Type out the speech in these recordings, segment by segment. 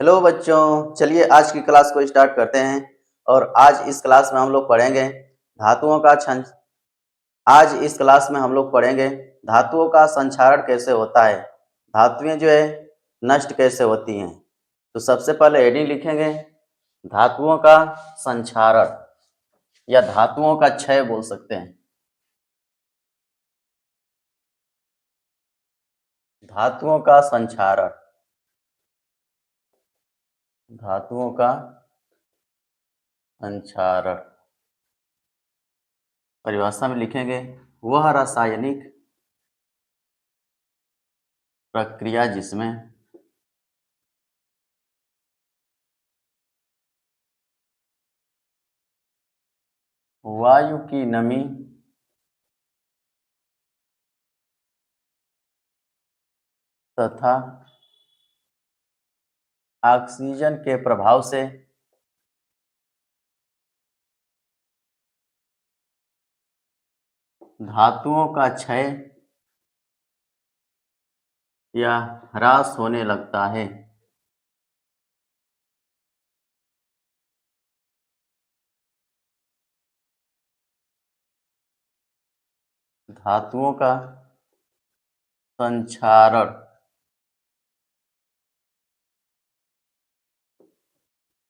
Hello बच्चों, चलिए आज की क्लास को स्टार्ट करते हैं। और आज इस क्लास में हम लोग पढ़ेंगे धातुओं का छं आज इस क्लास में हम लोग पढ़ेंगे धातुओं का संक्षारण कैसे होता है, धातुएं जो है नष्ट कैसे होती हैं। तो सबसे पहले हेडिंग लिखेंगे धातुओं का संक्षारण या धातुओं का क्षय बोल सकते हैं। धातुओं का संक्षारण, धातुओं का संक्षारण परिभाषा में लिखेंगे वह रासायनिक प्रक्रिया जिसमें वायु की नमी तथा ऑक्सीजन के प्रभाव से धातुओं का क्षय या ह्रास होने लगता है। धातुओं का संक्षारण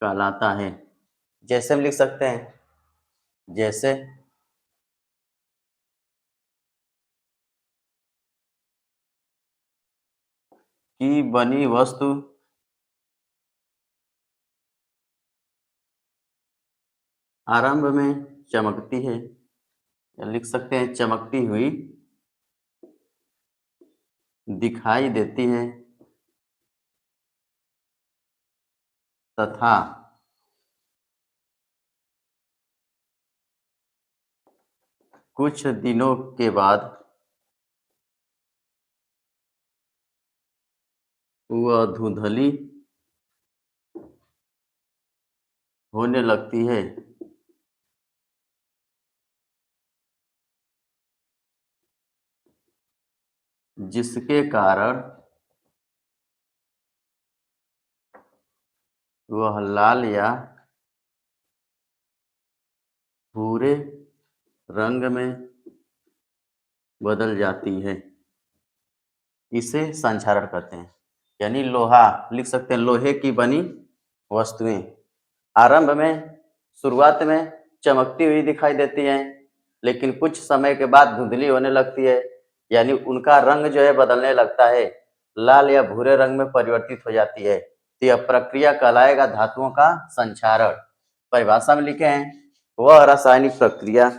कहलाता है। जैसे हम लिख सकते हैं, जैसे की बनी वस्तु आरंभ में चमकती है, या लिख सकते हैं चमकती हुई दिखाई देती है तथा कुछ दिनों के बाद वह धुंधली होने लगती है। जिसके कारण वह लाल या भूरे रंग में बदल जाती है। इसे संक्षारण कहते हैं। यानी लोहा लिख सकते हैं, लोहे की बनी वस्तुएं आरंभ में, शुरुआत में चमकती हुई दिखाई देती हैं, लेकिन कुछ समय के बाद धुंधली होने लगती है, यानी उनका रंग जो है बदलने लगता है, लाल या भूरे रंग में परिवर्तित हो जाती है। तो यह प्रक्रिया कहलाएगा धातुओं का संक्षारण। परिभाषा में लिखे हैं वह रासायनिक प्रक्रिया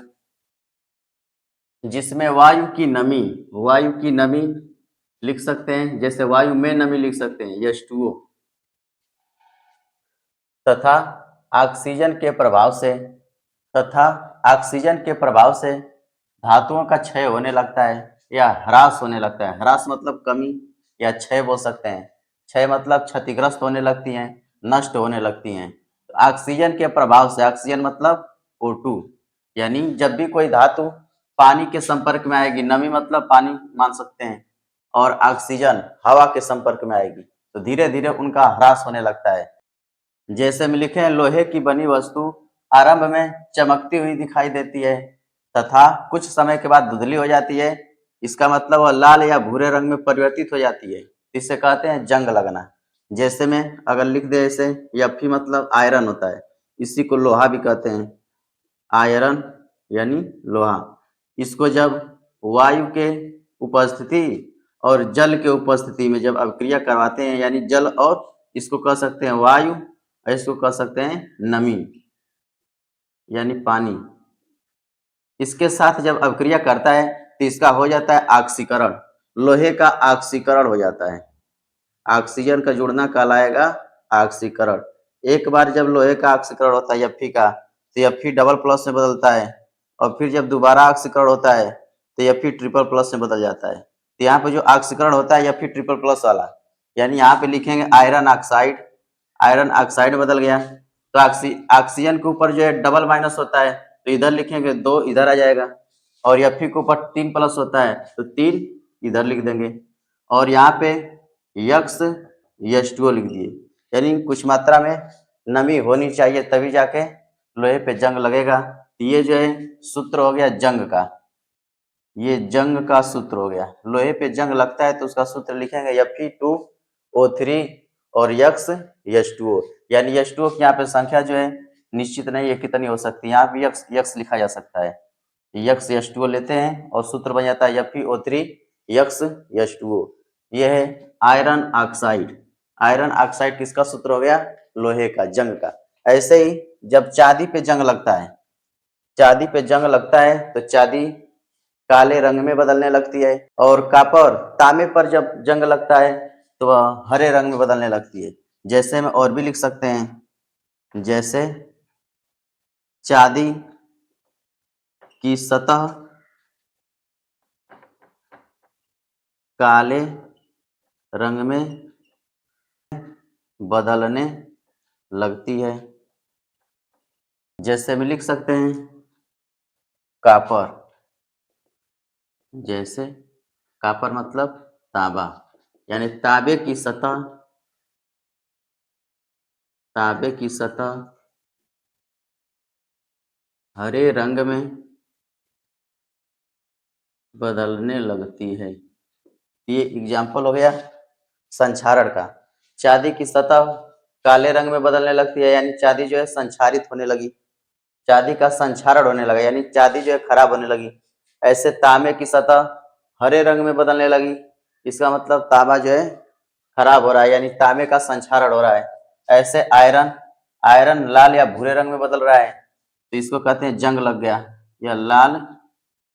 जिसमें वायु की नमी लिख सकते हैं, जैसे वायु में नमी लिख सकते हैं H2O, तथा ऑक्सीजन के प्रभाव से धातुओं का क्षय होने लगता है या ह्रास होने लगता है। ह्रास मतलब कमी, या क्षय बोल सकते हैं। क्षय मतलब क्षतिग्रस्त होने लगती हैं, नष्ट होने लगती हैं। ऑक्सीजन के प्रभाव से, ऑक्सीजन मतलब O2, यानी जब भी कोई धातु पानी के संपर्क में आएगी, नमी मतलब पानी मान सकते हैं, और ऑक्सीजन हवा के संपर्क में आएगी, तो धीरे धीरे उनका ह्रास होने लगता है। जैसे में लिखे हैं लोहे की बनी वस्तु आरंभ में चमकती हुई दिखाई देती है तथा कुछ समय के बाद धुंधली हो जाती है। इसका मतलब वह लाल या भूरे रंग में परिवर्तित हो जाती है। इसे कहते हैं जंग लगना। जैसे में अगर लिख दे ऐसे, Fe मतलब आयरन होता है, इसी को लोहा भी कहते हैं। आयरन यानी लोहा। इसको जब वायु के उपस्थिति और जल के उपस्थिति में जब अभिक्रिया करवाते हैं, यानी जल और इसको कह सकते हैं वायु, इसको कह सकते हैं नमी यानी पानी, इसके साथ जब अभिक्रिया करता है तो इसका हो जाता है ऑक्सीकरण। लोहे का ऑक्सीकरण हो जाता है। ऑक्सीजन का जुड़ना कहलाएगा ऑक्सीकरण। एक बार जब लोहे का ऑक्सीकरण होता है Fe का, तो Fe डबल प्लस में बदलता है, और फिर जब दोबारा ऑक्सीकरण होता है तो Fe ट्रिपल प्लस में बदल जाता है। तो यहाँ पे जो ऑक्सीकरण होता है Fe ट्रिपल प्लस वाला, यानी यहाँ पे लिखेंगे आयरन ऑक्साइड, आयरन ऑक्साइड बदल गया। तो ऑक्सीजन के ऊपर जो है डबल माइनस होता है, तो इधर लिखेंगे 2 इधर आ जाएगा, और Fe के ऊपर 3 प्लस होता है तो 3 इधर लिख देंगे, और यहाँ पे यक्स H2O लिख दिए। यानी कुछ मात्रा में नमी होनी चाहिए तभी जाके लोहे पे जंग लगेगा। ये जो है सूत्र हो गया जंग का, ये जंग का सूत्र हो गया। लोहे पे जंग लगता है तो उसका सूत्र लिखेंगे Fe2O3 और X H2O। यानी H2O की यहाँ पे संख्या जो है निश्चित नहीं है कितनी हो सकती है, यहाँ भी X लिखा जा सकता है। X H2O लेते हैं और सूत्र बन जाता है FeO3 X H2O। ये है आयरन ऑक्साइड। आयरन ऑक्साइड किसका सूत्र हो गया? लोहे का, जंग का। ऐसे ही जब चांदी पे जंग लगता है, चांदी पे जंग लगता है तो चांदी काले रंग में बदलने लगती है, और कॉपर तांबे पर जब जंग लगता है तो वह हरे रंग में बदलने लगती है। जैसे में और भी लिख सकते हैं, जैसे चांदी की सतह काले रंग में बदलने लगती है। जैसे में लिख सकते हैं कॉपर, जैसे कॉपर मतलब तांबा, यानी तांबे की सतह हरे रंग में बदलने लगती है। ये एग्जाम्पल हो गया संक्षारण का। चांदी की सतह काले रंग में बदलने लगती है, यानी चांदी जो है संक्षारित होने लगी, चांदी का संक्षारण होने लगा, यानी चांदी जो है खराब होने लगी। ऐसे तांबे की सतह हरे रंग में बदलने लगी, इसका मतलब तांबा जो है खराब हो रहा है, यानी तांबे का संक्षारण हो रहा है। ऐसे आयरन आयरन लाल या भूरे रंग में बदल रहा है तो इसको कहते हैं जंग लग गया, या लाल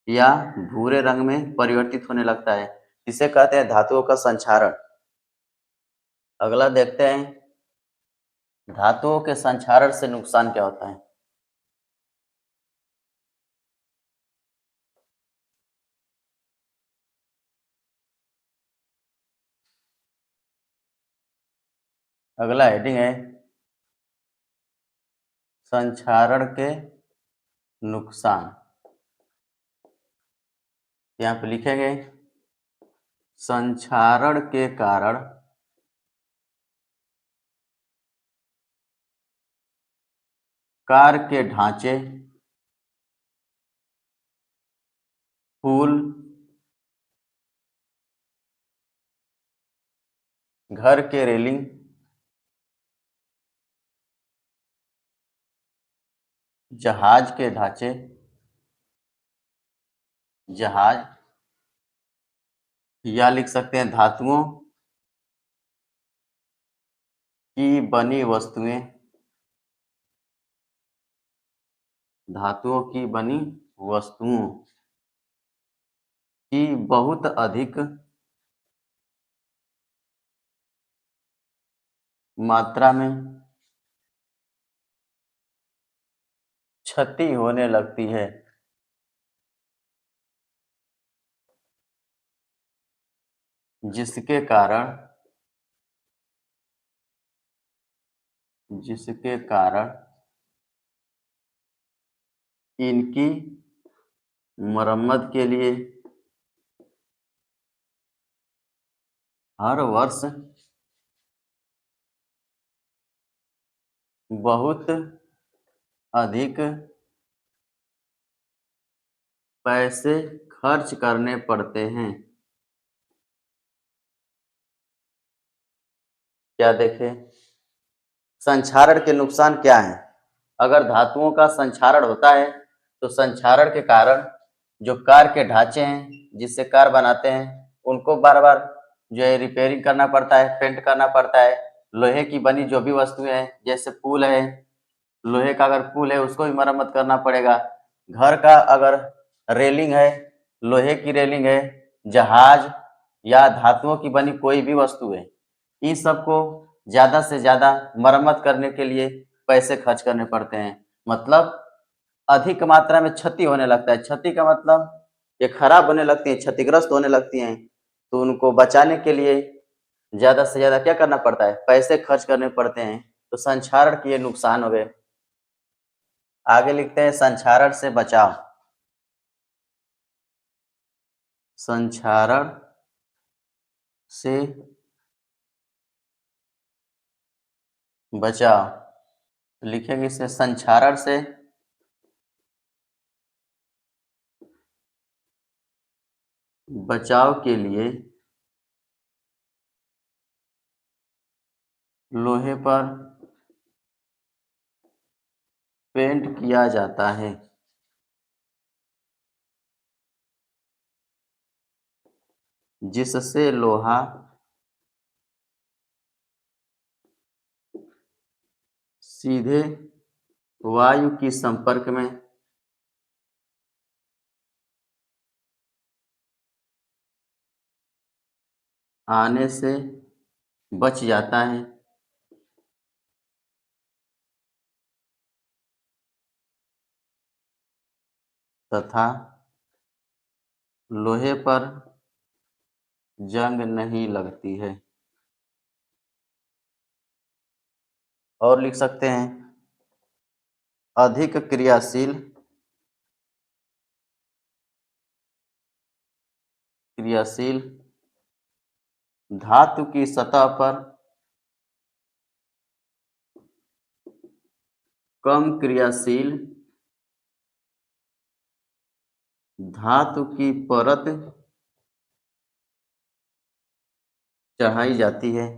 या भूरे रंग में परिवर्तित होने लगता है, इसे कहते हैं धातुओं का संक्षारण। अगला देखते हैं धातुओं के संक्षारण से नुकसान क्या होता है। अगला हेडिंग है संक्षारण के नुकसान। यहाँ पे लिखेंगे संक्षारण के कारण कार के ढांचे, पुल, घर के रेलिंग, जहाज के ढांचे, जहाज, या लिख सकते हैं धातुओं की बनी वस्तुएं, धातुओं की बनी वस्तुओं की बहुत अधिक मात्रा में क्षति होने लगती है, जिसके कारण इनकी मरम्मत के लिए हर वर्ष बहुत अधिक पैसे खर्च करने पड़ते हैं। क्या देखें, संक्षारण के नुकसान क्या हैं? अगर धातुओं का संक्षारण होता है तो संक्षारण के कारण जो कार के ढांचे हैं जिससे कार बनाते हैं उनको बार बार जो है रिपेयरिंग करना पड़ता है, पेंट करना पड़ता है। लोहे की बनी जो भी वस्तुएं हैं, जैसे पुल है, लोहे का अगर पुल है उसको भी मरम्मत करना पड़ेगा। घर का अगर रेलिंग है, लोहे की रेलिंग है, जहाज या धातुओं की बनी कोई भी वस्तु है, इन सबको ज्यादा से ज्यादा मरम्मत करने के लिए पैसे खर्च करने पड़ते हैं। मतलब अधिक मात्रा में क्षति होने लगता है। क्षति का मतलब ये खराब होने लगती है, क्षतिग्रस्त होने लगती हैं, तो उनको बचाने के लिए ज्यादा से ज्यादा क्या करना पड़ता है? पैसे खर्च करने पड़ते हैं। तो संक्षारण के ये नुकसान हो गए। आगे लिखते हैं संक्षारण से बचाव। संक्षारण से बचाव, तो लिखेंगे इसे संक्षारण से बचाव के लिए लोहे पर पेंट किया जाता है। जिससे लोहा सीधे वायु की संपर्क में आने से बच जाता है तथा लोहे पर जंग नहीं लगती है। और लिख सकते हैं अधिक क्रियाशील धातु की सतह पर कम क्रियाशील धातु की परत चढ़ाई जाती है।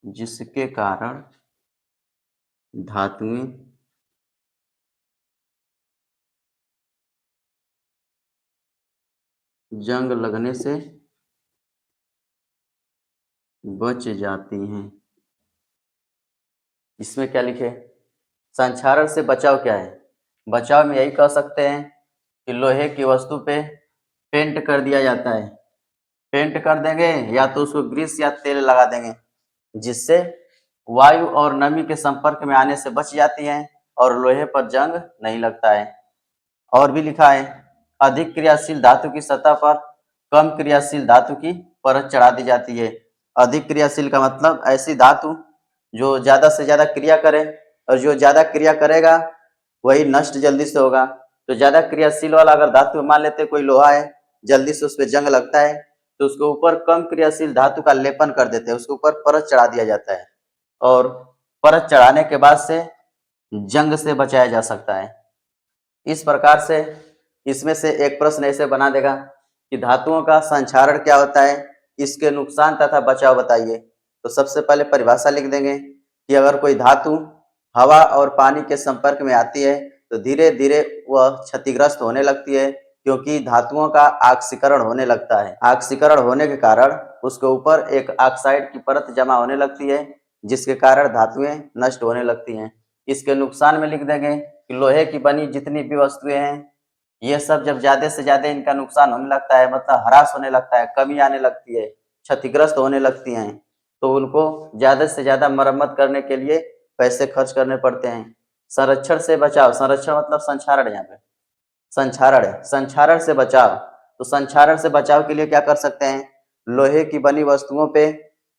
जिसके कारण धातुएं जंग लगने से बच जाती हैं। इसमें क्या लिखे? संक्षारण से बचाव क्या है? बचाव में यही कह सकते हैं कि लोहे की वस्तु पे पेंट कर दिया जाता है। पेंट कर देंगे या तो उसको ग्रीस या तेल लगा देंगे, जिससे वायु और नमी के संपर्क में आने से बच जाती हैं और लोहे पर जंग नहीं लगता है। और भी लिखा है अधिक क्रियाशील धातु की सतह पर कम क्रियाशील धातु की परत चढ़ा दी जाती है। अधिक क्रियाशील का मतलब ऐसी धातु जो ज्यादा से ज्यादा क्रिया करे, और जो ज्यादा क्रिया करेगा वही नष्ट जल्दी से होगा। तो ज्यादा क्रियाशील वाला अगर धातु मान लेते कोई लोहा है, जल्दी से उस पर जंग लगता है, तो उसके ऊपर कम क्रियाशील धातु का लेपन कर देते हैं, उसके ऊपर परत चढ़ा दिया जाता है और परत चढ़ाने के बाद से जंग से बचाया जा सकता है। इस प्रकार से इसमें से एक प्रश्न ऐसे बना देगा कि धातुओं का संक्षारण क्या होता है, इसके नुकसान तथा बचाव बताइए। तो सबसे पहले परिभाषा लिख देंगे कि अगर कोई धातु हवा और पानी के संपर्क में आती है तो धीरे धीरे वह क्षतिग्रस्त होने लगती है, क्योंकि धातुओं का ऑक्सीकरण होने लगता है। ऑक्सीकरण होने के कारण उसके ऊपर एक ऑक्साइड की परत जमा होने लगती है, जिसके कारण धातुएं नष्ट होने लगती हैं। इसके नुकसान में लिख देंगे कि लोहे की बनी जितनी भी वस्तुएं हैं, ये सब जब ज्यादा से ज्यादा इनका नुकसान होने लगता है, मतलब ह्रास होने लगता है, कमी आने लगती है, क्षतिग्रस्त होने लगती हैं, तो उनको ज्यादा से ज्यादा मरम्मत करने के लिए पैसे खर्च करने पड़ते हैं। संरक्षण से बचाव, संरक्षण मतलब संक्षारण, यहाँ पे संक्षारण है, संक्षारण से बचाव। तो संक्षारण से बचाव के लिए क्या कर सकते हैं? लोहे की बनी वस्तुओं पे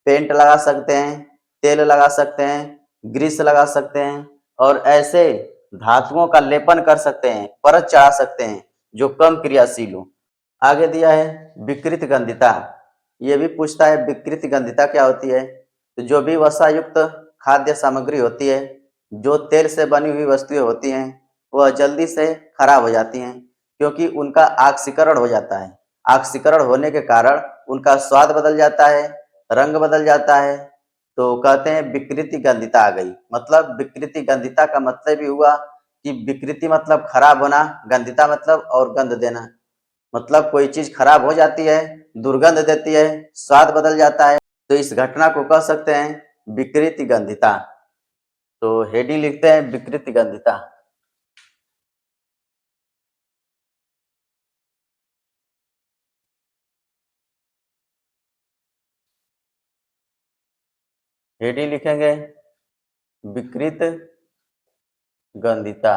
पेंट लगा सकते हैं, तेल लगा सकते हैं, ग्रीस लगा सकते हैं, और ऐसे धातुओं का लेपन कर सकते हैं, परत चढ़ा सकते हैं जो कम क्रियाशील हो। आगे दिया है विकृत गंधिता। ये भी पूछता है विकृत गंधिता क्या होती है। तो जो भी वसा युक्त खाद्य सामग्री होती है, जो तेल से बनी हुई वस्तुएं होती हैं, वह जल्दी से खराब हो जाती हैं, क्योंकि उनका ऑक्सीकरण हो जाता है। ऑक्सीकरण होने के कारण उनका स्वाद बदल जाता है, रंग बदल जाता है। तो कहते हैं विकृति गंधिता आ गई। मतलब विकृति गंधिता का मतलब ही हुआ कि विकृति मतलब खराब होना, गंधिता मतलब और गंध देना। मतलब कोई चीज खराब हो जाती है, दुर्गंध देती है, स्वाद बदल जाता है, तो इस घटना को कह सकते हैं विकृति गंधिता। तो हेडिंग लिखते हैं विकृति गंधिता। हेडिंग लिखेंगे विकृत गंधिता।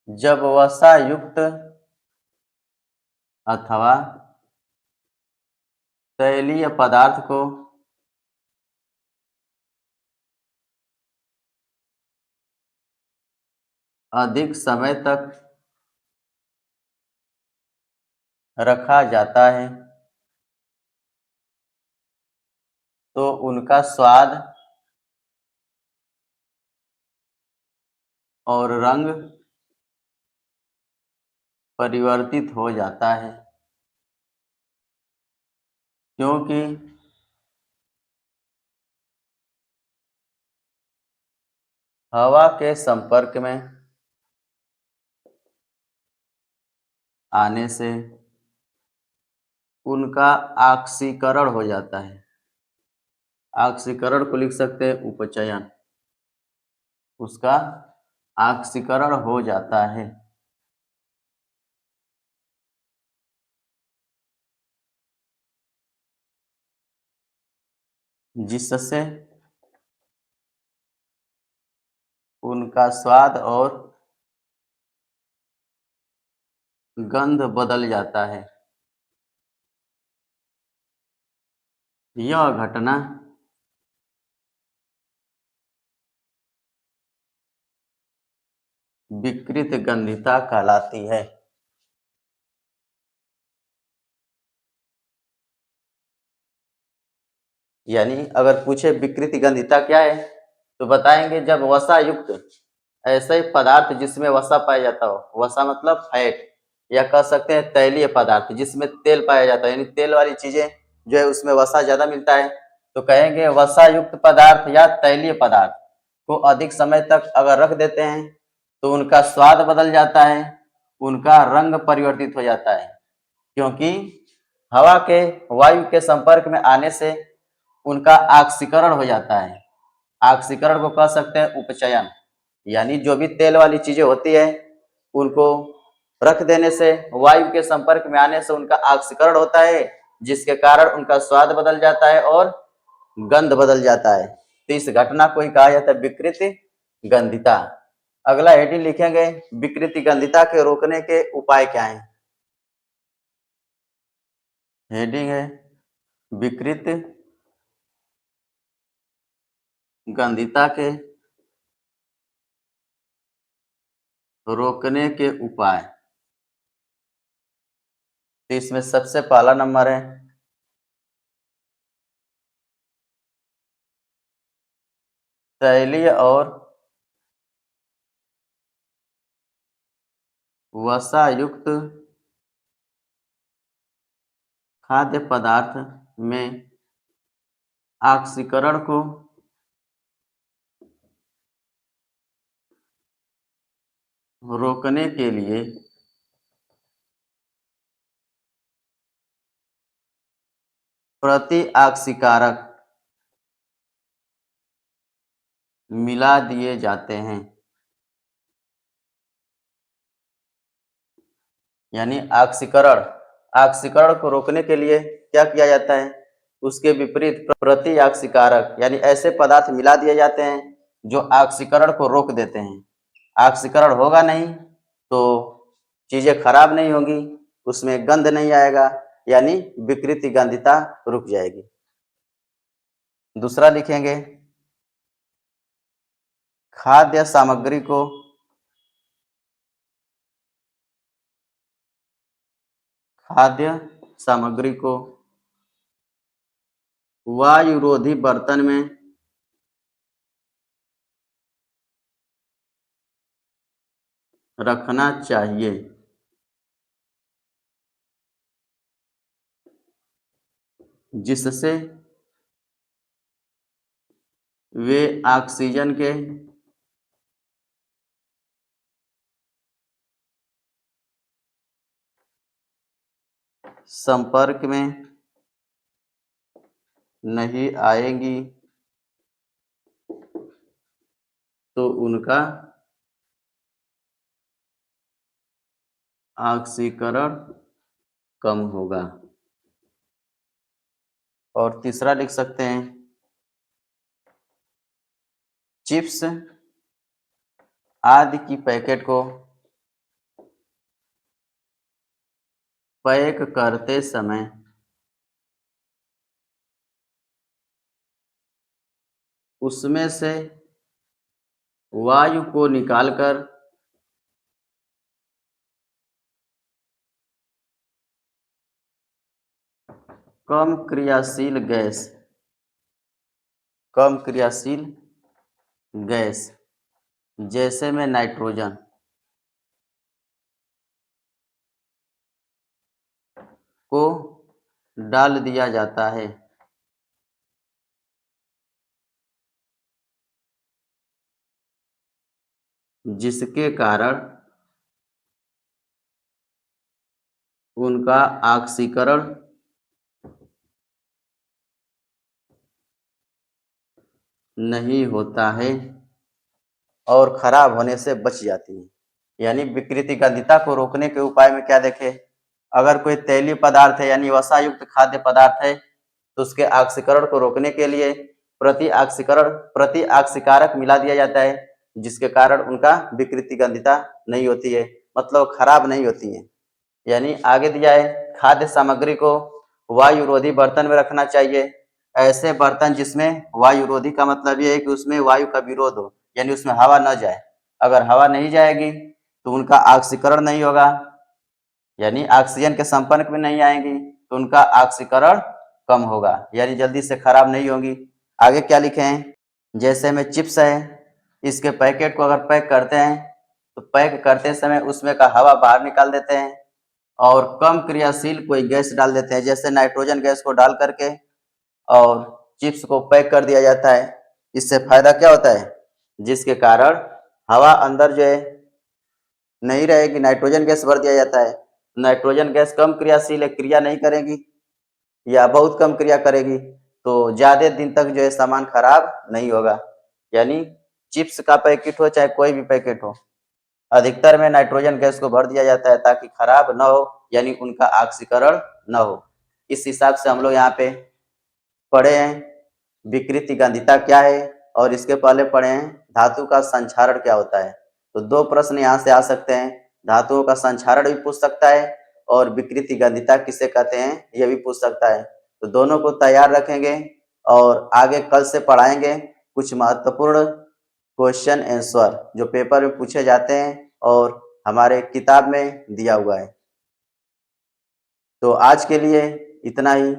जब वसा युक्त अथवा तैलीय पदार्थ को अधिक समय तक रखा जाता है तो उनका स्वाद और रंग परिवर्तित हो जाता है, क्योंकि हवा के संपर्क में आने से उनका ऑक्सीकरण हो जाता है। ऑक्सीकरण को लिख सकते हैं उपचयन, उसका ऑक्सीकरण हो जाता है। जिससे उनका स्वाद और गंध बदल जाता है। यह घटना विकृत गंधिता कहलाती है। यानी अगर पूछे विकृति गंधिता क्या है तो बताएंगे जब वसा युक्त ऐसे पदार्थ जिसमें वसा पाया जाता हो, वसा मतलब फैट, या कह सकते हैं तैलीय पदार्थ जिसमें तेल पाया जाता है, यानी तेल वाली चीजें जो है उसमें वसा ज्यादा मिलता है, तो कहेंगे वसा युक्त पदार्थ या तैलीय पदार्थ को अधिक समय तक अगर रख देते हैं तो उनका स्वाद बदल जाता है, उनका रंग परिवर्तित हो जाता है, क्योंकि हवा के वायु के संपर्क में आने से उनका ऑक्सीकरण हो जाता है। ऑक्सीकरण को कह सकते हैं उपचयन, यानी जो भी तेल वाली चीजें होती है उनको रख देने से, वायु के संपर्क में आने से उनका ऑक्सीकरण होता है, जिसके कारण उनका स्वाद बदल जाता है और गंध बदल जाता है। तो इस घटना को ही कहा जाता है विकृति गंधिता। अगला हेडिंग लिखेंगे विकृति गंधिता के रोकने के उपाय क्या है। हेडिंग है विकृत गंधिता के रोकने के उपाय। तो इसमें सबसे पहला नंबर है तैलीय और वसा युक्त खाद्य पदार्थ में ऑक्सीकरण को रोकने के लिए प्रति ऑक्सीकारक मिला दिए जाते हैं। यानी ऑक्सीकरण, ऑक्सीकरण को रोकने के लिए क्या किया जाता है, उसके विपरीत प्रति ऑक्सीकारक यानी ऐसे पदार्थ मिला दिए जाते हैं जो ऑक्सीकरण को रोक देते हैं। ऑक्सीकरण होगा नहीं तो चीजें खराब नहीं होंगी, उसमें गंध नहीं आएगा, यानी विकृति गंधिता रुक जाएगी। दूसरा लिखेंगे खाद्य सामग्री को खाद्य सामग्री को वायुरोधी बर्तन में रखना चाहिए, जिससे वे ऑक्सीजन के संपर्क में नहीं आएंगी तो उनका ऑक्सीकरण कम होगा। और तीसरा लिख सकते हैं चिप्स आदि की पैकेट को पैक करते समय उसमें से वायु को निकालकर कम क्रियाशील गैस, कम क्रियाशील गैस जैसे में नाइट्रोजन को डाल दिया जाता है, जिसके कारण उनका ऑक्सीकरण नहीं होता है और खराब होने से बच जाती है। यानी विकृति गंधिता को रोकने के उपाय में क्या देखें, अगर कोई तेलीय पदार्थ है यानी वसा युक्त खाद्य पदार्थ है तो उसके ऑक्सीकरण को रोकने के लिए प्रति ऑक्सीकारक मिला दिया जाता है, जिसके कारण उनका विकृति गंधिता नहीं होती है, मतलब खराब नहीं होती है। यानी आगे दिया है खाद्य सामग्री को वायुरोधी बर्तन में रखना चाहिए। ऐसे बर्तन जिसमें वायुरोधी का मतलब ये है कि उसमें वायु का विरोध हो, यानी उसमें हवा न जाए। अगर हवा नहीं जाएगी तो उनका ऑक्सीकरण नहीं होगा, यानी ऑक्सीजन के संपर्क में नहीं आएंगी तो उनका ऑक्सीकरण कम होगा, यानी जल्दी से खराब नहीं होगी। आगे क्या लिखे हैं, जैसे में चिप्स है, इसके पैकेट को अगर पैक करते हैं तो पैक करते समय उसमें का हवा बाहर निकाल देते हैं और कम क्रियाशील कोई गैस डाल देते हैं, जैसे नाइट्रोजन गैस को डाल करके और चिप्स को पैक कर दिया जाता है। इससे फायदा क्या होता है, जिसके कारण हवा अंदर जो है नहीं रहेगी, नाइट्रोजन गैस भर दिया जाता है। नाइट्रोजन गैस कम क्रियाशील है, क्रिया नहीं करेगी या बहुत कम क्रिया करेगी तो ज्यादा दिन तक जो है सामान खराब नहीं होगा। यानी चिप्स का पैकेट हो चाहे कोई भी पैकेट हो, अधिकतर में नाइट्रोजन गैस को भर दिया जाता है ताकि खराब न हो, यानी उनका ऑक्सीकरण न हो। इस हिसाब से हम लोग यहाँ पे पढ़े हैं विकृति गंधिता क्या है और इसके पहले पढ़े हैं धातु का संक्षारण क्या होता है। तो दो प्रश्न यहाँ से आ सकते हैं, धातुओं का संक्षारण भी पूछ सकता है और विकृति गंधिता किसे कहते हैं यह भी पूछ सकता है। तो दोनों को तैयार रखेंगे और आगे कल से पढ़ाएंगे कुछ महत्वपूर्ण क्वेश्चन आंसर जो पेपर में पूछे जाते हैं और हमारे किताब में दिया हुआ है। तो आज के लिए इतना ही।